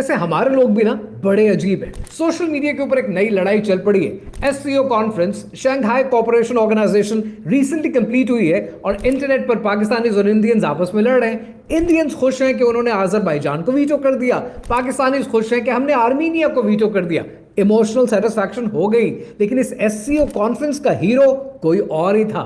वैसे हमारे लोग भी ना बड़े अजीब हैं। सोशल मीडिया के ऊपर एक नई लड़ाई चल पड़ी है। SCO conference Shanghai cooperation organisation recently complete हुई है और इंटरनेट पर पाकिस्तानीज और इंडियंस आपस में लड़ रहे हैं। इंडियंस खुश हैं कि उन्होंने अजरबैजान को वीटो कर दिया, पाकिस्तानीज खुश हैं कि हमने आर्मीनिया को वीटो कर दिया। इमोशनल सेटिस्फैक्शन हो गई, लेकिन इस एससीओ कॉन्फ्रेंस का हीरो कोई और ही था।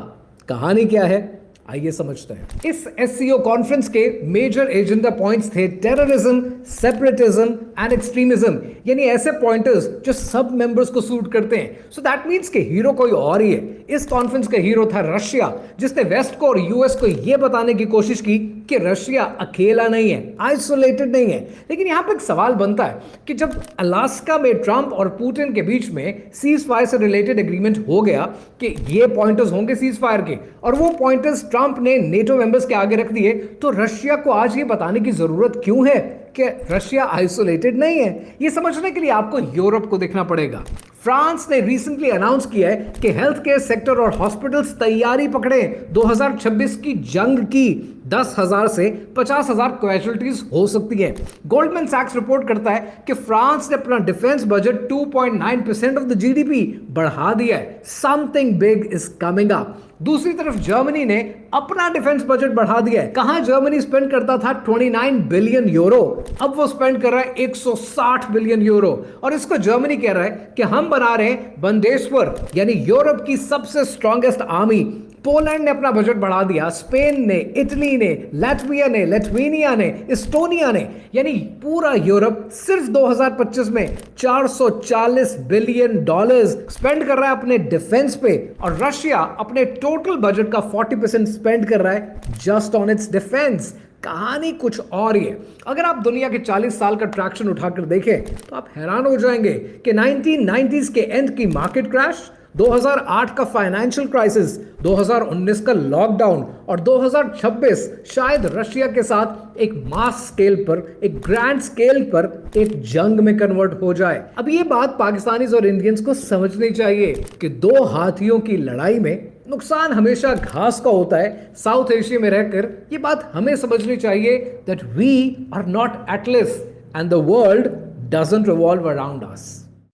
कहानी क्या है, आइए समझते हैं। इस एससीओ कॉन्फ्रेंस के मेजर एजेंडा पॉइंट्स थे टेररिज्म, सेपरेटिज्म एंड एक्सट्रीमिज्म, यानी ऐसे पॉइंटर्स जो सब मेंबर्स को सूट करते हैं। सो दैट मींस कि हीरो कोई और ही है। इस कॉन्फ्रेंस का हीरो था रशिया, जिसने वेस्ट को और यूएस को यह बताने की कोशिश की कि रशिया अकेला नहीं है, आइसोलेटेड नहीं है। लेकिन यहां पर एक सवाल बनता है कि जब अलास्का में ट्रंप और पुतिन के बीच में सीज फायर से रिलेटेड एग्रीमेंट हो गया कि ये पॉइंटर्स होंगे सीज फायर के, और वो पॉइंटर्स ट्रंप ने नेटो मेंबर्स के आगे रख दिए, तो रशिया को आज ये बताने की जरूरत क्यों है कि रशिया आइसोलेटेड नहीं है? ये समझने के लिए आपको यूरोप को देखना पड़ेगा। फ्रांस ने रिसेंटली अनाउंस किया है कि हेल्थ केयर सेक्टर और हॉस्पिटल्स तैयारी पकड़े 2026 की जंग की। 10,000 से 50,000 कैजुअलिटीज हो सकती है। गोल्डमैन सैक्स रिपोर्ट करता है कि फ्रांस ने अपना defence budget 2.9% of the GDP बढ़ा दिया है। Something big is coming up. दूसरी तरफ जर्मनी ने अपना डिफेंस बजट बढ़ा दिया है। कहां जर्मनी स्पेंड करता था 29 बिलियन यूरो, अब वो स्पेंड कर रहा है 160 बिलियन यूरो। और इसको जर्मनी कह रहा है कि हम बना रहे हैं बंदेश्वर, यानी यूरोप की सबसे स्ट्रॉन्गेस्ट आर्मी। पोलैंड ने अपना बजट बढ़ा दिया, स्पेन ने, इटली ने, लैटविया ने, लिथुआनिया ने, एस्टोनिया ने, यानी पूरा यूरोप सिर्फ 2025 में 440 बिलियन डॉलर्स स्पेंड कर रहा है अपने डिफेंस पे। और रशिया अपने टोटल बजट का 40% स्पेंड कर रहा है जस्ट ऑन इट्स डिफेंस। कहानी कुछ और ही है। अगर आप दुनिया के 40 साल का ट्रैक्शन उठाकर देखें तो आप हैरान हो जाएंगे कि 1990s के एंड की मार्केट क्रैश, 2008 का फाइनेंशियल क्राइसिस, 2019 का लॉकडाउन और 2026 शायद रशिया के साथ एक मास स्केल पर, एक ग्रैंड स्केल पर एक जंग में कन्वर्ट हो जाए। अब ये बात पाकिस्तानीज और इंडियंस को समझनी चाहिए कि दो हाथियों की लड़ाई में नुकसान हमेशा घास का होता है। साउथ एशिया में रहकर ये बात हमें समझनी चाहिए that we are not Atlas and the world doesn't revolve around us.